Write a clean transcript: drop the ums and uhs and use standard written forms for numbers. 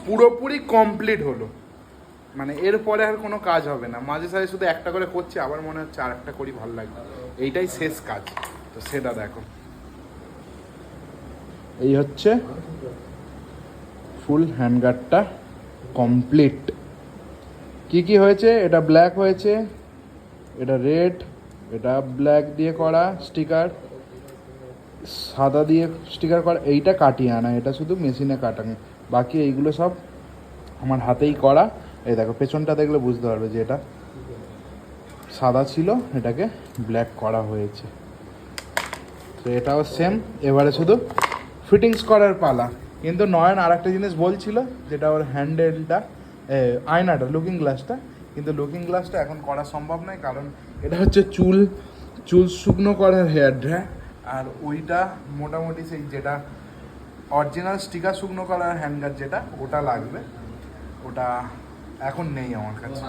পুরোপুরি কমপ্লিট হলো, মানে এরপরে আর কোনো কাজ হবে না। মাঝে সাঝে শুধু একটা করে করছি, আবার মনে হচ্ছে আর একটা করি, ভালো লাগবে। এইটাই শেষ কাজ, তো সেটা দেখো। এই হচ্ছে ফুল হ্যান্ডগার্ডটা কমপ্লিট। কি কি হয়েছে, এটা ব্ল্যাক হয়েছে, এটা রেড, এটা ব্ল্যাক দিয়ে করা স্টিকার, সাদা দিয়ে স্টিকার করা, এইটা কাটিয়ে আনা, এটা শুধু মেশিনে কাটানো, বাকি এইগুলো সব আমার হাতেই করা। এই দেখো পেছনটা দেখলে বুঝতে পারবে যে এটা সাদা ছিল, এটাকে ব্ল্যাক করা হয়েছে। তো এটাও সেম, এবারে শুধু ফিটিংস করার পালা। কিন্তু নয়ন আর একটা জিনিস বলছিল, যেটা ওর হ্যান্ডেলটা, আয়নাটা, লুকিং গ্লাসটা, কিন্তু লুকিং গ্লাসটা এখন করা সম্ভব নয়, কারণ এটা হচ্ছে চুল শুকনো করার হেয়ার ড্রায়ার, আর ওইটা মোটামুটি সেই যেটা অরিজিনাল স্টিকার শুকনো করার হ্যান্ডগার যেটা, ওটা লাগবে, ওটা এখন নেই আমার কাছে।